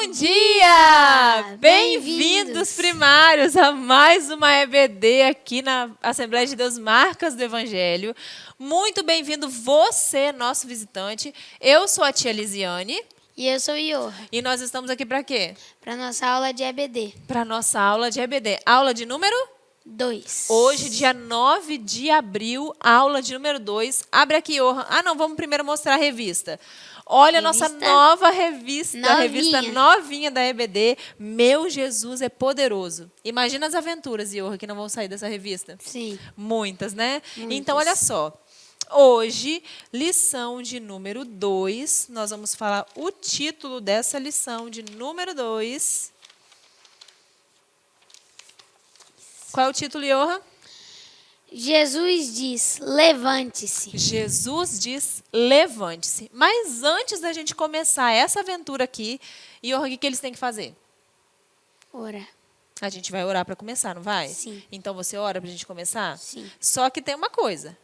Bom dia! Bem-vindos, primários, a mais uma EBD aqui na Assembleia de Deus Marcas do Evangelho. Muito bem-vindo você, nosso visitante. Eu sou a tia Lisiane. E eu sou o Iorra. E nós estamos aqui para quê? Para nossa aula de EBD. Para nossa aula de EBD. Aula de número? 2. Hoje, dia 9 de abril, aula de número 2. Abre aqui, Iorra. Ah, não, vamos primeiro mostrar a revista. Olha a nossa nova revista, a revista novinha da EBD, Meu Jesus é Poderoso. Imagina as aventuras, Iorra, que não vão sair dessa revista. Sim. Muitas, né? Muitas. Então, olha só. Hoje, lição de número 2, nós vamos falar o título dessa lição de número 2. Qual é o título, Iorra? Jesus diz, levante-se. Jesus diz, levante-se. Mas antes da gente começar essa aventura aqui, Iorra, o que eles têm que fazer? Ora. A gente vai orar para começar, não vai? Sim. Então você ora para a gente começar? Sim. Só que tem uma coisa.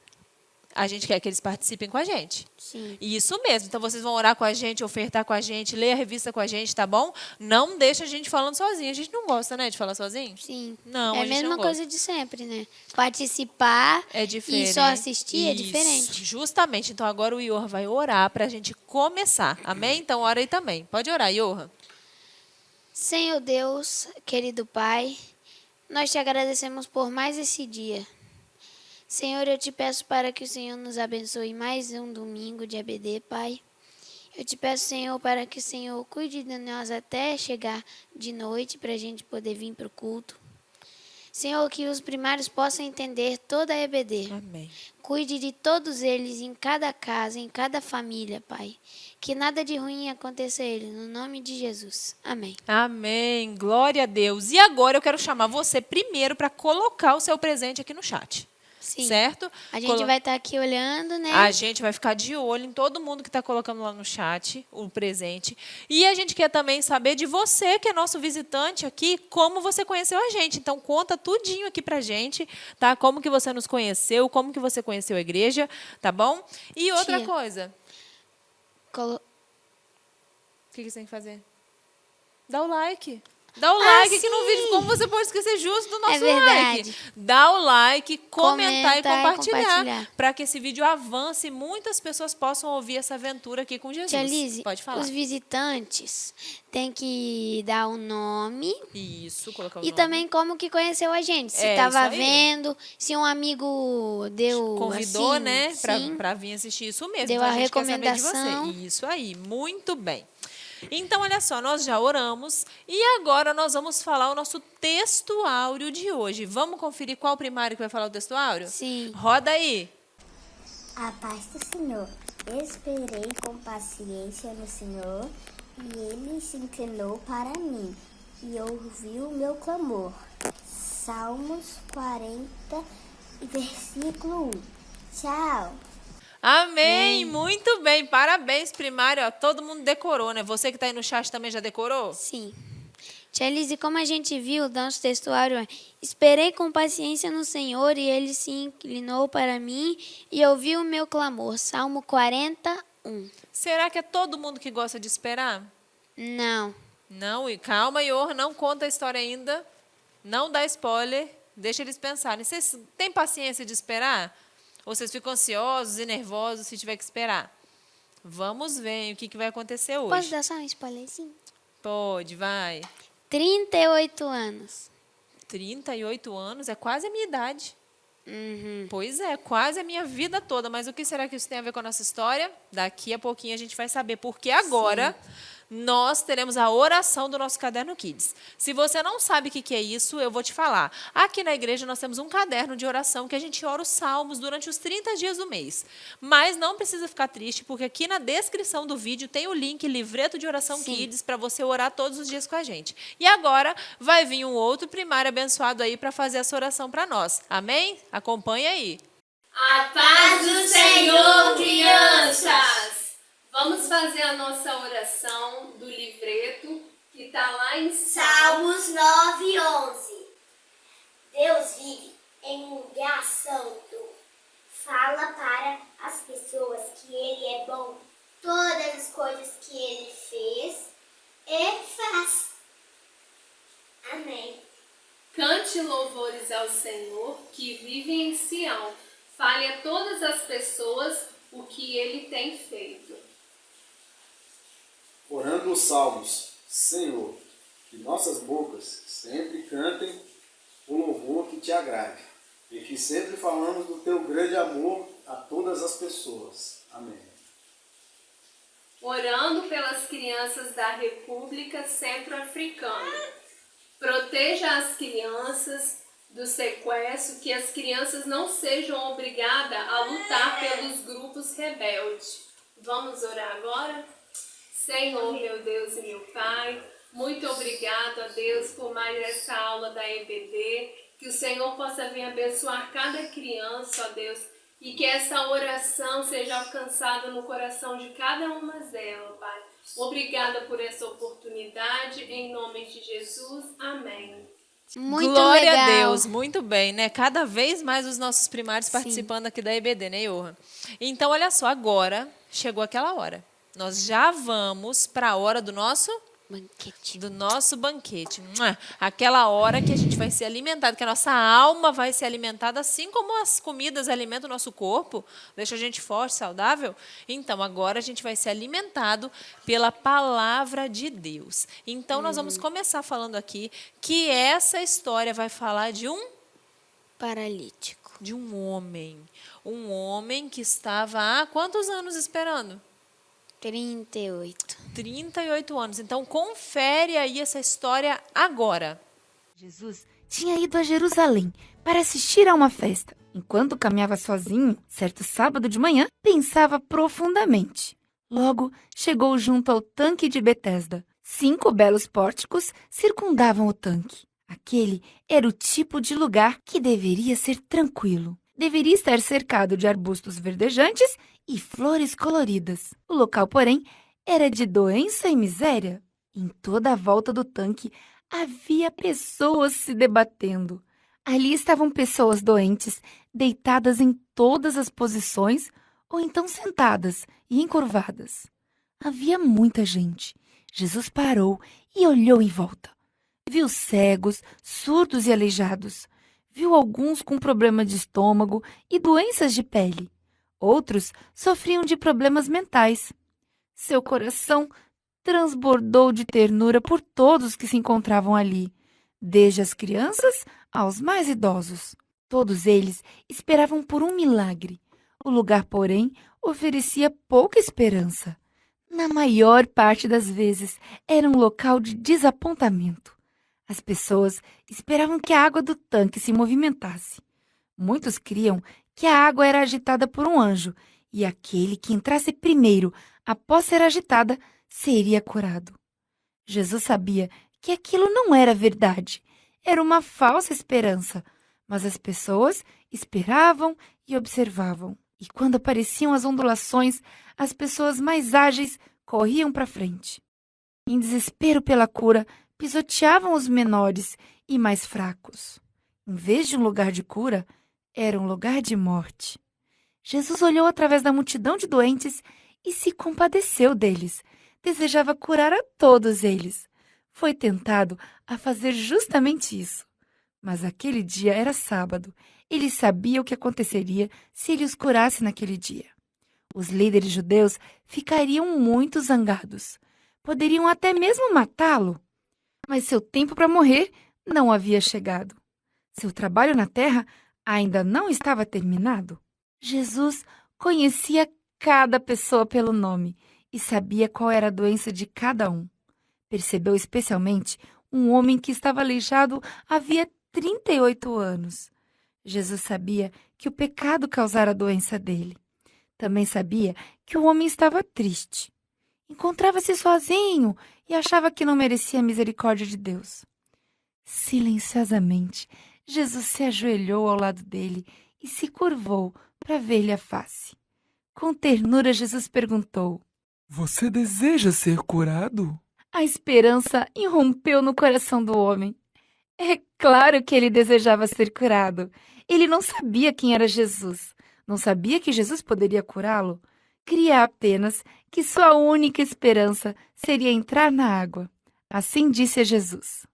A gente quer que eles participem com a gente. Sim. Isso mesmo. Então, vocês vão orar com a gente, ofertar com a gente, ler a revista com a gente, tá bom? Não deixa a gente falando sozinho. A gente não gosta, né, de falar sozinho? Sim. Não, é a mesma coisa de sempre, né? Participar e só assistir é diferente. Justamente. Então, agora o Iorra vai orar para a gente começar. Amém? Então, ora aí também. Pode orar, Iorra. Senhor Deus, querido Pai, nós te agradecemos por mais esse dia. Senhor, eu te peço para que o Senhor nos abençoe mais um domingo de EBD, Pai. Eu te peço, Senhor, para que o Senhor cuide de nós até chegar de noite para a gente poder vir para o culto. Senhor, que os primários possam entender toda a EBD. Amém. Cuide de todos eles em cada casa, em cada família, Pai. Que nada de ruim aconteça a eles, no nome de Jesus. Amém. Amém. Glória a Deus. E agora eu quero chamar você primeiro para colocar o seu presente aqui no chat. Sim. Certo? A gente vai estar aqui olhando, né? A gente vai ficar de olho em todo mundo que está colocando lá no chat o presente. E a gente quer também saber de você, que é nosso visitante aqui, como você conheceu a gente. Então, conta tudinho aqui pra gente, tá? Como que você nos conheceu, como que você conheceu a igreja, tá bom? E outra coisa. O que você tem que fazer? Dá o like. Dá o like aqui no vídeo. Como você pode esquecer justo do nosso like? Dá o like, comentar e compartilhar. Para que esse vídeo avance e muitas pessoas possam ouvir essa aventura aqui com Jesus. Tia Lise, pode falar. Os visitantes têm que dar o nome. Isso, colocar o nome. E também como que conheceu a gente. Se estava vendo, se um amigo deu convidou, assim, né? Para vir assistir. Isso mesmo. Deu então, a gente recomendação. Quer saber de você. Isso aí, muito bem. Então, olha só, nós já oramos e agora nós vamos falar o nosso texto áureo de hoje. Vamos conferir qual primário que vai falar o texto áureo? Sim. Roda aí. A paz do Senhor. Esperei com paciência no Senhor e Ele se inclinou para mim e ouviu o meu clamor. Salmos 40, versículo 1. Tchau. Amém, muito bem, parabéns, primário, ó, todo mundo decorou, né? Você que está aí no chat também já decorou? Sim. Tia Lise, como a gente viu, nosso textuário esperei com paciência no Senhor e Ele se inclinou para mim e ouviu o meu clamor. Salmo 41. Será que é todo mundo que gosta de esperar? Não. Não, e calma, Iorra, não conta a história ainda, não dá spoiler, deixa eles pensarem. Vocês têm paciência de esperar? Ou vocês ficam ansiosos e nervosos se tiver que esperar? Vamos ver o que vai acontecer hoje. Posso dar só um spoilerzinho? Pode, vai. 38 anos. 38 anos? É quase a minha idade. Uhum. Pois é, quase a minha vida toda. Mas o que será que isso tem a ver com a nossa história? Daqui a pouquinho a gente vai saber. Porque agora nós teremos a oração do nosso Caderno Kids. Se você não sabe o que é isso, eu vou te falar. Aqui na igreja nós temos um caderno de oração que a gente ora os salmos durante os 30 dias do mês. Mas não precisa ficar triste, porque aqui na descrição do vídeo tem o link Livreto de Oração Kids para você orar todos os dias com a gente. E agora vai vir um outro primário abençoado aí para fazer essa oração para nós. Amém? Acompanha aí. A paz do Senhor, crianças! Vamos fazer a nossa oração do livreto, que está lá em Salmos 9:11. Deus vive em um lugar santo. Fala para as pessoas que Ele é bom. Todas as coisas que Ele fez, Eu faço. Amém. Cante louvores ao Senhor que vive em Sião. Fale a todas as pessoas o que ele tem feito. Orando os salmos, Senhor, que nossas bocas sempre cantem o louvor que te agrade, e que sempre falamos do teu grande amor a todas as pessoas. Amém. Orando pelas crianças da República Centro-Africana. Proteja as crianças do sequestro, que as crianças não sejam obrigadas a lutar pelos grupos rebeldes. Vamos orar agora? Senhor, meu Deus e meu Pai, muito obrigado a Deus por mais essa aula da EBD, que o Senhor possa vir abençoar cada criança, ó Deus, e que essa oração seja alcançada no coração de cada uma delas, Pai. Obrigada por essa oportunidade, em nome de Jesus, amém. Muito Glória legal. a Deus, muito bem, né? Cada vez mais os nossos primários participando aqui da EBD, né, Johan? Então, olha só, agora chegou aquela hora. Nós já vamos para a hora do nosso banquete. Aquela hora que a gente vai ser alimentado, que a nossa alma vai ser alimentada, assim como as comidas alimentam o nosso corpo, deixa a gente forte, saudável. Então, agora a gente vai ser alimentado pela palavra de Deus. Então, nós vamos começar falando aqui que essa história vai falar de um Paralítico. de um homem que estava há quantos anos esperando? 38. 38 anos. Então, confere aí essa história agora. Jesus tinha ido a Jerusalém para assistir a uma festa. Enquanto caminhava sozinho, certo sábado de manhã, pensava profundamente. Logo, chegou junto ao tanque de Betesda. 5 belos pórticos circundavam o tanque. Aquele era o tipo de lugar que deveria ser tranquilo. Deveria estar cercado de arbustos verdejantes e flores coloridas. O local, porém, era de doença e miséria. Em toda a volta do tanque havia pessoas se debatendo. Ali estavam pessoas doentes, deitadas em todas as posições, ou então sentadas e encurvadas. Havia muita gente. Jesus parou e olhou em volta. Viu cegos, surdos e aleijados. Viu alguns com problema de estômago e doenças de pele. Outros sofriam de problemas mentais. Seu coração transbordou de ternura por todos que se encontravam ali, desde as crianças aos mais idosos. Todos eles esperavam por um milagre. O lugar, porém, oferecia pouca esperança. Na maior parte das vezes, era um local de desapontamento. As pessoas esperavam que a água do tanque se movimentasse. Muitos criam que a água era agitada por um anjo, e aquele que entrasse primeiro, após ser agitada, seria curado. Jesus sabia que aquilo não era verdade, era uma falsa esperança, mas as pessoas esperavam e observavam. E quando apareciam as ondulações, as pessoas mais ágeis corriam para frente. Em desespero pela cura, pisoteavam os menores e mais fracos. Em vez de um lugar de cura, era um lugar de morte. Jesus olhou através da multidão de doentes e se compadeceu deles. Desejava curar a todos eles. Foi tentado a fazer justamente isso. Mas aquele dia era sábado. Ele sabia o que aconteceria se ele os curasse naquele dia. Os líderes judeus ficariam muito zangados. Poderiam até mesmo matá-lo. Mas seu tempo para morrer não havia chegado. Seu trabalho na terra ainda não estava terminado. Jesus conhecia cada pessoa pelo nome e sabia qual era a doença de cada um. Percebeu especialmente um homem que estava aleijado havia 38 anos. Jesus sabia que o pecado causara a doença dele. Também sabia que o homem estava triste. Encontrava-se sozinho e achava que não merecia a misericórdia de Deus. Silenciosamente, Jesus se ajoelhou ao lado dele e se curvou para ver-lhe a face. Com ternura, Jesus perguntou: Você deseja ser curado? A esperança irrompeu no coração do homem. É claro que ele desejava ser curado. Ele não sabia quem era Jesus. Não sabia que Jesus poderia curá-lo. Cria apenas que sua única esperança seria entrar na água. Assim disse a Jesus: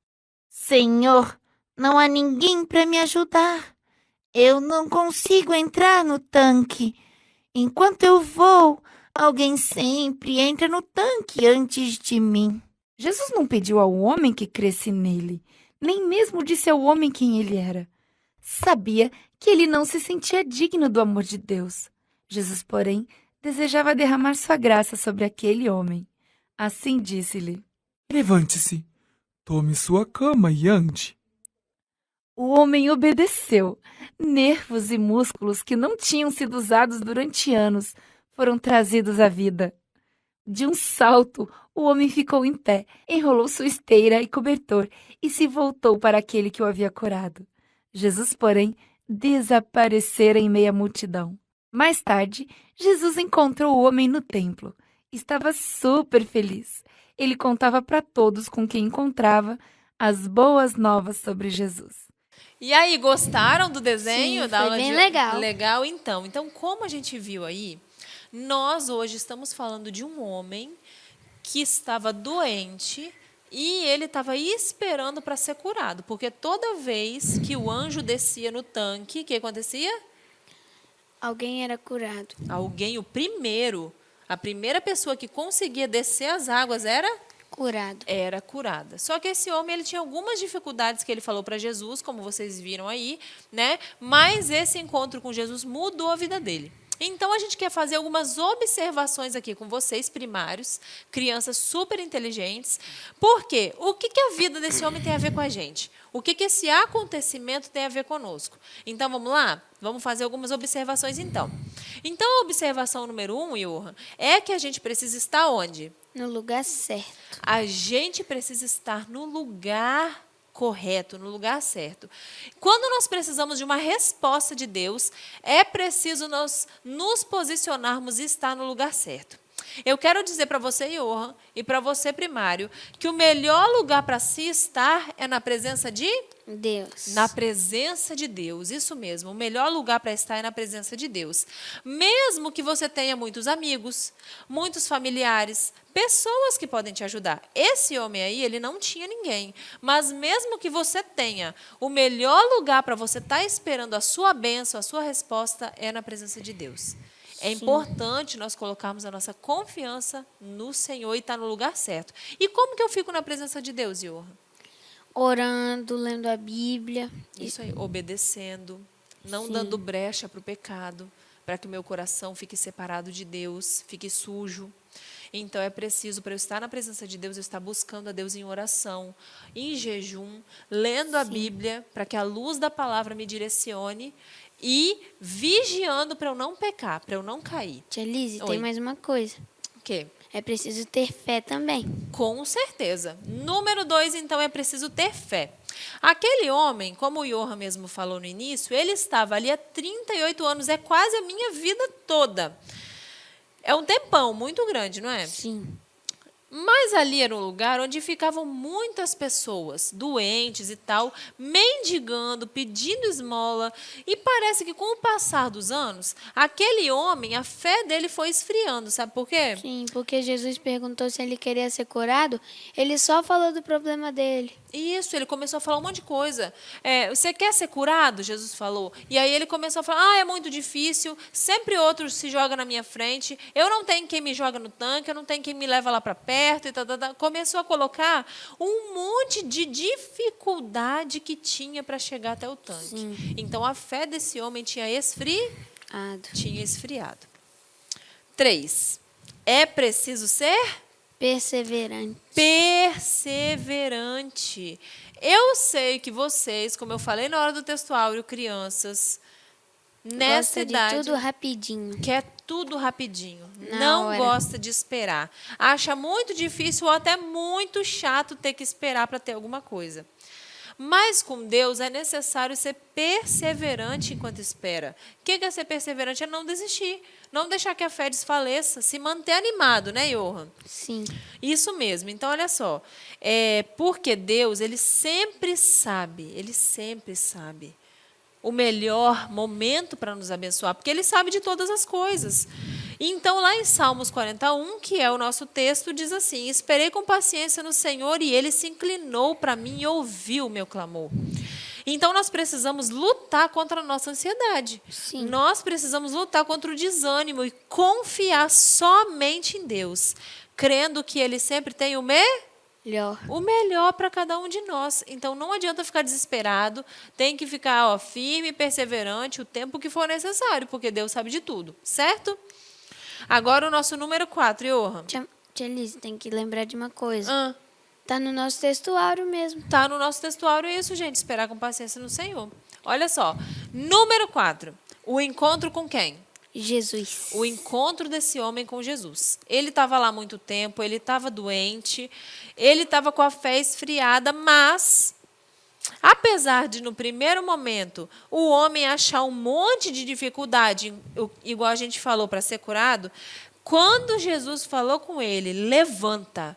Senhor, não há ninguém para me ajudar. Eu não consigo entrar no tanque. Enquanto eu vou, alguém sempre entra no tanque antes de mim. Jesus não pediu ao homem que cresce nele, nem mesmo disse ao homem quem ele era. Sabia que ele não se sentia digno do amor de Deus. Jesus, porém, desejava derramar sua graça sobre aquele homem. Assim disse-lhe: Levante-se, tome sua cama e ande. O homem obedeceu. Nervos e músculos que não tinham sido usados durante anos foram trazidos à vida. De um salto, o homem ficou em pé, enrolou sua esteira e cobertor e se voltou para aquele que o havia curado. Jesus, porém, desaparecera em meio à multidão. Mais tarde, Jesus encontrou o homem no templo. Estava super feliz. Ele contava para todos com quem encontrava as boas novas sobre Jesus. E aí, gostaram do desenho? Sim, da foi aula bem de... legal. Legal, então. Então, como a gente viu aí, nós hoje estamos falando de um homem que estava doente e ele estava esperando para ser curado. Porque toda vez que o anjo descia no tanque, o que acontecia? Alguém era curado. A primeira pessoa que conseguia descer as águas era curada. Só que esse homem ele tinha algumas dificuldades que ele falou para Jesus, como vocês viram aí, né? Mas esse encontro com Jesus mudou a vida dele. Então, a gente quer fazer algumas observações aqui com vocês, primários, crianças super inteligentes. Por quê? O que a vida desse homem tem a ver com a gente? O que esse acontecimento tem a ver conosco? Então, vamos lá? Vamos fazer algumas observações, então. Então, a observação número 1, Johan, é que a gente precisa estar onde? No lugar certo. A gente precisa estar no lugar correto, no lugar certo. Quando nós precisamos de uma resposta de Deus, é preciso nós nos posicionarmos e estar no lugar certo. Eu quero dizer para você, Johan, e para você, primário, que o melhor lugar para se estar é na presença de Deus. Na presença de Deus, isso mesmo. O melhor lugar para estar é na presença de Deus. Mesmo que você tenha muitos amigos, muitos familiares, pessoas que podem te ajudar. Esse homem aí, ele não tinha ninguém. Mas mesmo que você tenha, o melhor lugar para você estar esperando a sua bênção, a sua resposta, é na presença de Deus. É importante nós colocarmos a nossa confiança no Senhor e estar no lugar certo. E como que eu fico na presença de Deus, Johan? Orando, lendo a Bíblia. Isso aí, obedecendo, não dando brecha para o pecado, para que o meu coração fique separado de Deus, fique sujo. Então, é preciso, para eu estar na presença de Deus, eu estar buscando a Deus em oração, em jejum, lendo a Bíblia, para que a luz da palavra me direcione e vigiando para eu não pecar, para eu não cair. Tia Lise, Oi. tem mais uma coisa. O quê? É preciso ter fé também. Com certeza. Número 2, então, é preciso ter fé. Aquele homem, como o Johan mesmo falou no início, ele estava ali há 38 anos, é quase a minha vida toda. É um tempão muito grande, não é? Sim. Mas ali era um lugar onde ficavam muitas pessoas, doentes e tal, mendigando, pedindo esmola. E parece que com o passar dos anos, aquele homem, a fé dele foi esfriando. Sabe por quê? Sim, porque Jesus perguntou se ele queria ser curado, ele só falou do problema dele. Isso, ele começou a falar um monte de coisa. Você quer ser curado? Jesus falou. E aí ele começou a falar, é muito difícil, sempre outro se joga na minha frente, eu não tenho quem me joga no tanque, eu não tenho quem me leva lá para perto. E tal. Começou a colocar um monte de dificuldade que tinha para chegar até o tanque. Sim. Então, a fé desse homem tinha esfriado. 3, é preciso ser perseverante. Eu sei que vocês, como eu falei na hora do textuário, crianças, nessa idade, gosta de tudo rapidinho. quer tudo rapidinho, Na não hora. gosta de esperar, acha muito difícil ou até muito chato ter que esperar para ter alguma coisa. Mas com Deus é necessário ser perseverante enquanto espera. O que é ser perseverante? É não desistir, não deixar que a fé desfaleça, se manter animado, né, Johan? Sim. Isso mesmo. Então, olha só. Porque Deus, Ele sempre sabe o melhor momento para nos abençoar, porque Ele sabe de todas as coisas. Então, lá em Salmos 41, que é o nosso texto, diz assim: esperei com paciência no Senhor e ele se inclinou para mim e ouviu o meu clamor. Então, nós precisamos lutar contra a nossa ansiedade. Sim. Nós precisamos lutar contra o desânimo e confiar somente em Deus, crendo que ele sempre tem o melhor para cada um de nós. Então, não adianta ficar desesperado, tem que ficar firme e perseverante o tempo que for necessário, porque Deus sabe de tudo, certo? Agora, o nosso número 4, Johan. Tia Liz, tem que lembrar de uma coisa. Tá no nosso textuário mesmo. Tá no nosso textuário isso, gente. Esperar com paciência no Senhor. Olha só. Número 4. O encontro com quem? Jesus. O encontro desse homem com Jesus. Ele estava lá há muito tempo, ele estava doente, ele estava com a fé esfriada, mas, apesar de, no primeiro momento, o homem achar um monte de dificuldade, igual a gente falou, para ser curado, quando Jesus falou com ele, levanta,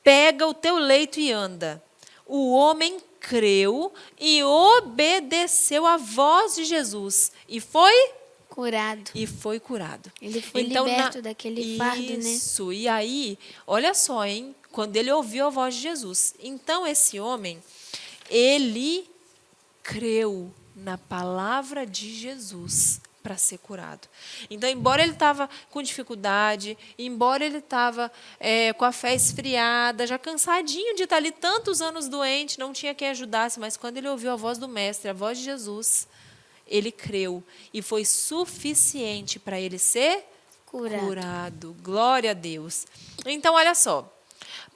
pega o teu leito e anda. O homem creu e obedeceu à voz de Jesus. E foi curado. Ele foi liberto daquele fardo, né? Isso. E aí, olha só, hein? Quando ele ouviu a voz de Jesus. Então, esse homem, ele creu na palavra de Jesus para ser curado. Então, embora ele estava com dificuldade, embora ele estava com a fé esfriada, já cansadinho de estar ali tantos anos doente, não tinha quem ajudasse, mas quando ele ouviu a voz do Mestre, a voz de Jesus, ele creu e foi suficiente para ele ser curado. Glória a Deus. Então, olha só.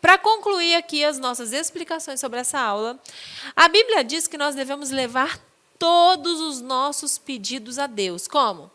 Para concluir aqui as nossas explicações sobre essa aula, a Bíblia diz que nós devemos levar todos os nossos pedidos a Deus. Como?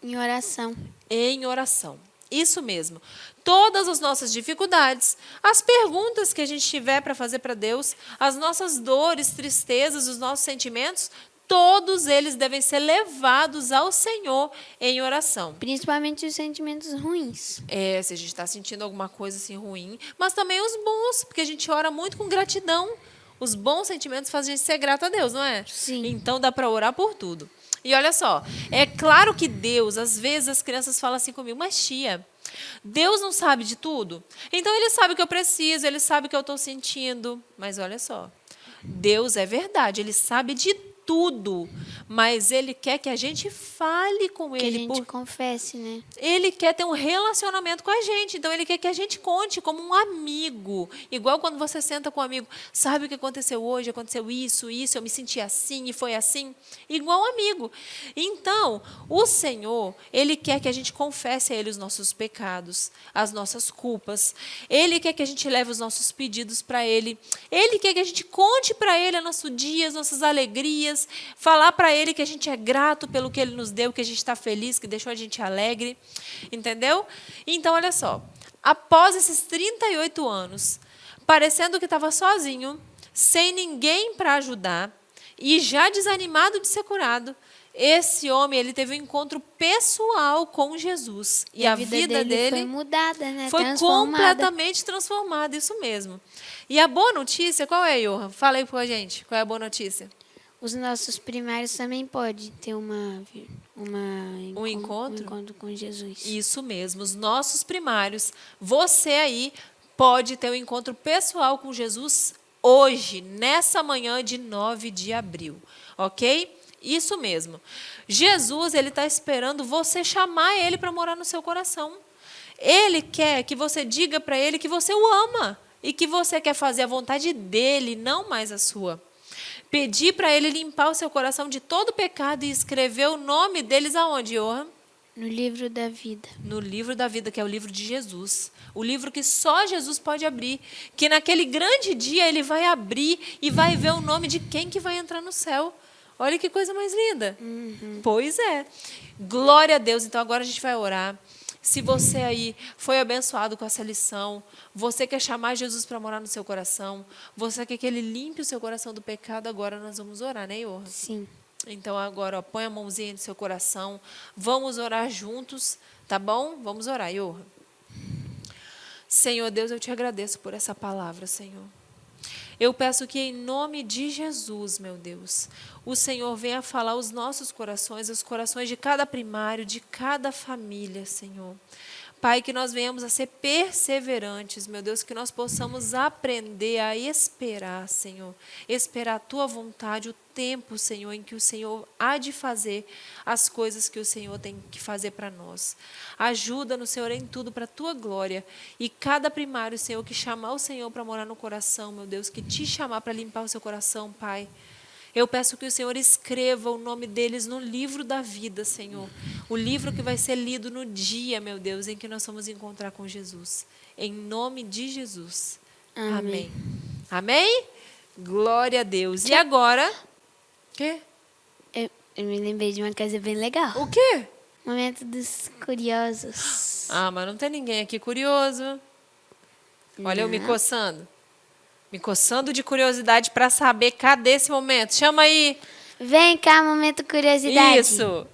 Em oração. Em oração. Isso mesmo. Todas as nossas dificuldades, as perguntas que a gente tiver para fazer para Deus, as nossas dores, tristezas, os nossos sentimentos, todos eles devem ser levados ao Senhor em oração. Principalmente os sentimentos ruins. Se a gente está sentindo alguma coisa assim ruim, mas também os bons, porque a gente ora muito com gratidão. Os bons sentimentos fazem a gente ser grato a Deus, não é? Sim. Então dá para orar por tudo. E olha só, é claro que Deus, às vezes as crianças falam assim comigo, mas tia, Deus não sabe de tudo? Então ele sabe o que eu preciso, ele sabe o que eu estou sentindo. Mas olha só, Deus é verdade, ele sabe de tudo, mas ele quer que a gente fale com ele. Que a gente confesse, né? Ele quer ter um relacionamento com a gente, então ele quer que a gente conte como um amigo. Igual quando você senta com um amigo, sabe o que aconteceu hoje? Aconteceu isso, eu me senti assim e foi assim. Igual um amigo. Então, o Senhor, ele quer que a gente confesse a ele os nossos pecados, as nossas culpas. Ele quer que a gente leve os nossos pedidos para ele. Ele quer que a gente conte para ele o nosso dia, as nossas alegrias, falar para ele que a gente é grato pelo que ele nos deu, que a gente está feliz, que deixou a gente alegre, entendeu? Então, olha só, após esses 38 anos, parecendo que estava sozinho, sem ninguém para ajudar, e já desanimado de ser curado, esse homem, ele teve um encontro pessoal com Jesus. E a vida dele foi mudada, né? Foi completamente transformada, isso mesmo. E a boa notícia, qual é, Johan? Fala aí pra gente, qual é a boa notícia? Os nossos primários também podem ter um encontro com Jesus. Isso mesmo, os nossos primários. Você aí pode ter um encontro pessoal com Jesus hoje, nessa manhã de 9 de abril, ok? Isso mesmo. Jesus, ele está esperando você chamar ele para morar no seu coração. Ele quer que você diga para ele que você o ama e que você quer fazer a vontade dele, não mais a sua. Pedir para ele limpar o seu coração de todo pecado e escrever o nome deles aonde, Johan? No livro da vida. No livro da vida, que é o livro de Jesus. O livro que só Jesus pode abrir. Que naquele grande dia ele vai abrir e vai ver o nome de quem que vai entrar no céu. Olha que coisa mais linda. Uhum. Pois é. Glória a Deus. Então agora a gente vai orar. Se você aí foi abençoado com essa lição, você quer chamar Jesus para morar no seu coração, você quer que ele limpe o seu coração do pecado, agora nós vamos orar, né, Johan? Sim. Então agora, põe a mãozinha no seu coração, vamos orar juntos, tá bom? Vamos orar, Johan. Senhor Deus, eu te agradeço por essa palavra, Senhor. Eu peço que em nome de Jesus, meu Deus, o Senhor venha falar aos nossos corações, os corações de cada primário, de cada família, Senhor. Pai, que nós venhamos a ser perseverantes, meu Deus, que nós possamos aprender a esperar, Senhor. Esperar a Tua vontade, o tempo, Senhor, em que o Senhor há de fazer as coisas que o Senhor tem que fazer para nós. Ajuda-nos, Senhor, em tudo para a Tua glória. E cada primário, Senhor, que chamar o Senhor para morar no coração, meu Deus, que te chamar para limpar o seu coração, Pai. Eu peço que o Senhor escreva o nome deles no livro da vida, Senhor. O livro que vai ser lido no dia, meu Deus, em que nós vamos encontrar com Jesus. Em nome de Jesus. Amém. Amém? Glória a Deus. E agora? O quê? Eu me lembrei de uma coisa bem legal. O quê? Momento dos curiosos. Ah, mas não tem ninguém aqui curioso. Olha eu me coçando. Me coçando de curiosidade para saber cadê esse momento. Chama aí. Vem cá, momento curiosidade. Isso.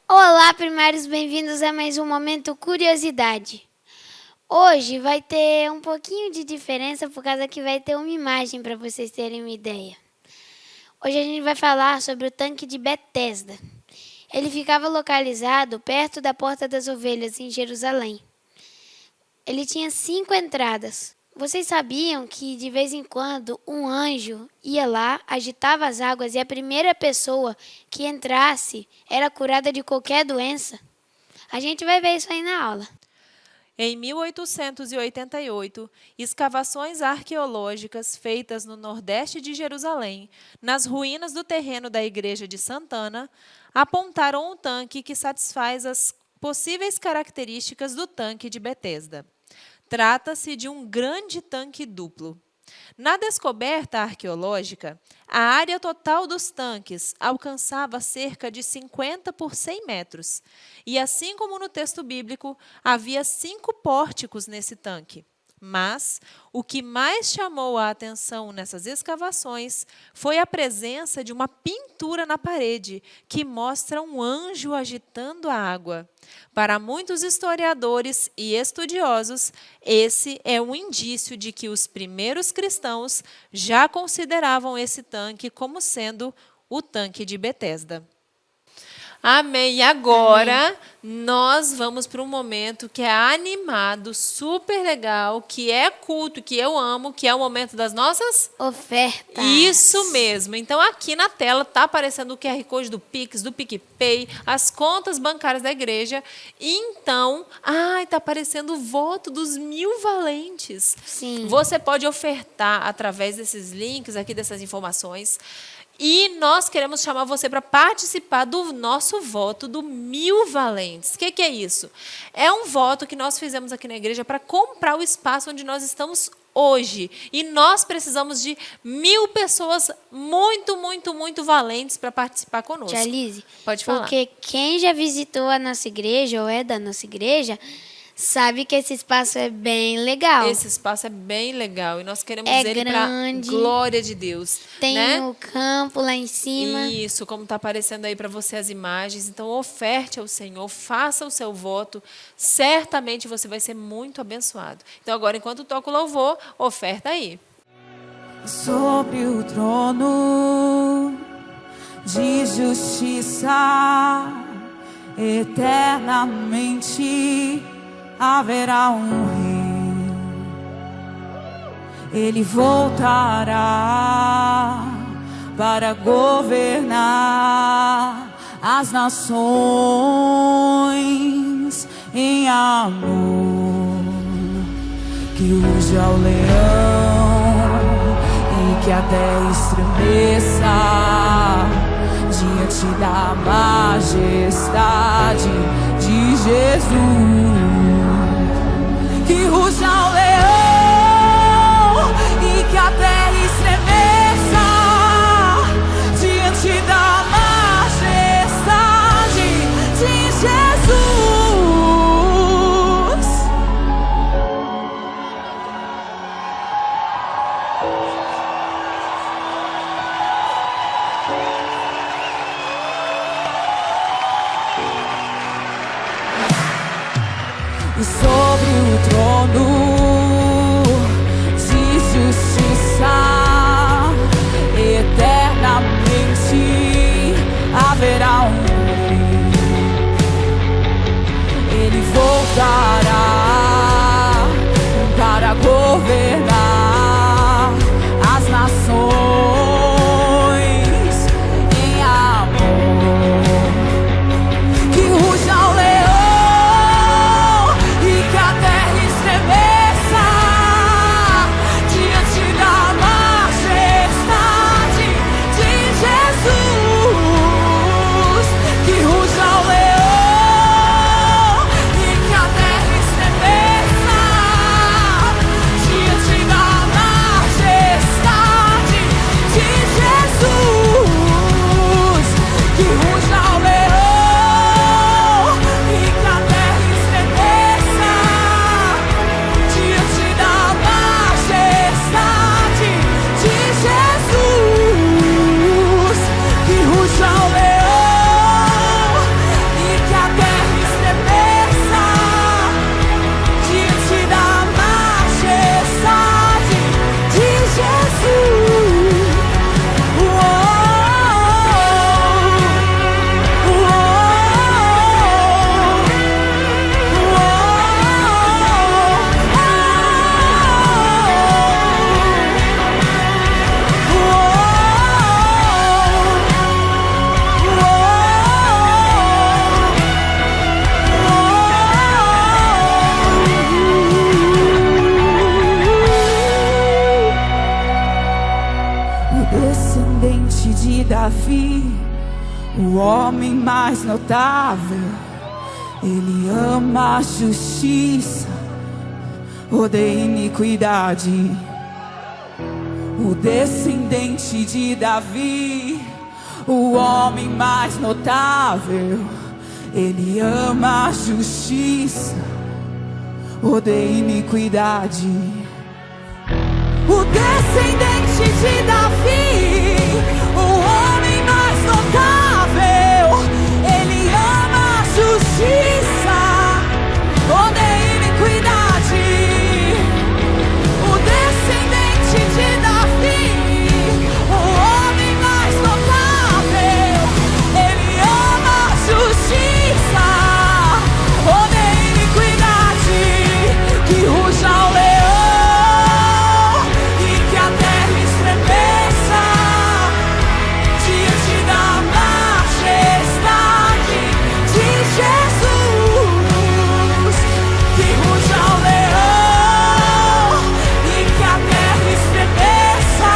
Olá, primários, bem-vindos a mais um Momento Curiosidade. Hoje vai ter um pouquinho de diferença por causa que vai ter uma imagem para vocês terem uma ideia. Hoje a gente vai falar sobre o tanque de Betesda. Ele ficava localizado perto da Porta das Ovelhas, em Jerusalém. Ele tinha 5 entradas. Vocês sabiam que, de vez em quando, um anjo ia lá, agitava as águas e a primeira pessoa que entrasse era curada de qualquer doença? A gente vai ver isso aí na aula. Em 1888, escavações arqueológicas feitas no nordeste de Jerusalém, nas ruínas do terreno da igreja de Santana, apontaram um tanque que satisfaz as possíveis características do tanque de Betesda. Trata-se de um grande tanque duplo. Na descoberta arqueológica, a área total dos tanques alcançava cerca de 50 por 100 metros. E, assim como no texto bíblico, havia 5 pórticos nesse tanque. Mas o que mais chamou a atenção nessas escavações foi a presença de uma pintura na parede que mostra um anjo agitando a água. Para muitos historiadores e estudiosos, esse é um indício de que os primeiros cristãos já consideravam esse tanque como sendo o tanque de Betesda. Amém. E agora nós vamos para um momento que é animado, super legal, que é culto, que eu amo, que é o momento das nossas Ofertas. Isso mesmo. Então, aqui na tela está aparecendo o QR Code do Pix, do PicPay, as contas bancárias da igreja. Então, está aparecendo o voto dos 1000 valentes. Sim. Você pode ofertar através desses links aqui, dessas informações. E nós queremos chamar você para participar do nosso voto do 1000 valentes. O que é isso? É um voto que nós fizemos aqui na igreja para comprar o espaço onde nós estamos hoje. E nós precisamos de 1000 pessoas muito, muito, muito valentes para participar conosco. Tia Lise, Pode falar. porque quem já visitou a nossa igreja ou é da nossa igreja, sabe que esse espaço é bem legal. Esse espaço é bem legal e nós queremos É ele para grande. glória de Deus. Tem né? o campo lá em cima. Isso, como está aparecendo aí para você as imagens. Então, oferte ao Senhor, faça o seu voto. Certamente você vai ser muito abençoado. Então, agora, enquanto toca o louvor, oferta aí. Sobre o trono de justiça, eternamente haverá um rei. Ele voltará para governar as nações em amor. Que ruja o leão e que a terra estremeça diante da majestade de Jesus. Que ruja o leão e que a terra estremeça diante da majestade de Jesus. E sobre o trono o homem mais notável. Ele ama a justiça, odeia iniquidade. O descendente de Davi, o homem mais notável. Ele ama a justiça, odeia iniquidade. O descendente de Davi, o homem mais notável. Ele ama a justiça, odeia iniquidade. O descendente de Davi, o homem mais notável. Ele ama a justiça, odeia iniquidade. Que ruja o leão e que a terra estremeça diante da majestade de Jesus. Que ruja o leão e que a terra estremeça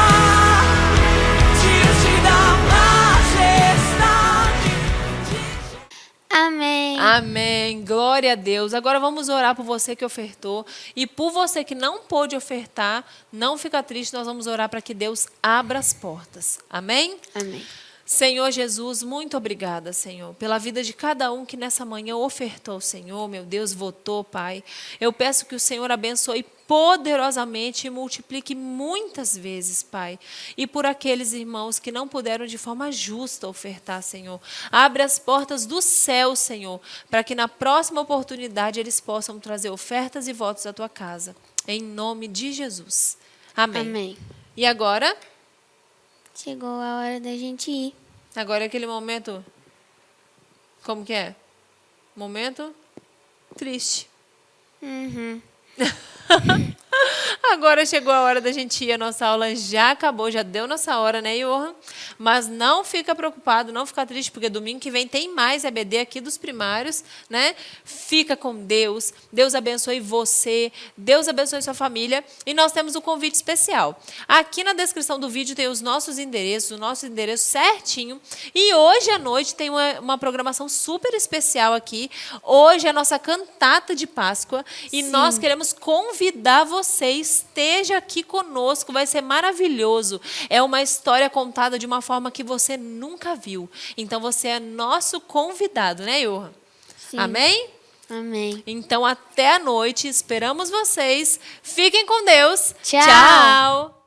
diante da majestade de Jesus. Amém. Amém. Glória a Deus. Agora vamos orar por você que ofertou. E por você que não pôde ofertar, não fica triste, nós vamos orar para que Deus abra as portas. Amém? Amém. Senhor Jesus, muito obrigada, Senhor, pela vida de cada um que nessa manhã ofertou, Senhor, meu Deus, votou, Pai. Eu peço que o Senhor abençoe poderosamente e multiplique muitas vezes, Pai. E por aqueles irmãos que não puderam de forma justa ofertar, Senhor, abre as portas do céu, Senhor, para que na próxima oportunidade eles possam trazer ofertas e votos à tua casa. Em nome de Jesus. Amém. Amém. E agora? Chegou a hora da gente ir. Agora é aquele momento, como que é? Momento triste. Uhum. Agora chegou a hora da gente ir, a nossa aula já acabou, já deu nossa hora, né, Johan? Mas não fica preocupado, não fica triste, porque domingo que vem tem mais EBD aqui dos primários, né? Fica com Deus, Deus abençoe você, Deus abençoe sua família, e nós temos um convite especial. Aqui na descrição do vídeo tem os nossos endereços, o nosso endereço certinho, e hoje à noite tem uma programação super especial aqui. Hoje é a nossa cantata de Páscoa, e nós queremos convidar você, esteja aqui conosco, vai ser maravilhoso. É uma história contada de uma forma que você nunca viu. Então você é nosso convidado, né, Johan? Sim. Amém? Amém. Então até a noite, esperamos vocês. Fiquem com Deus. Tchau. Tchau.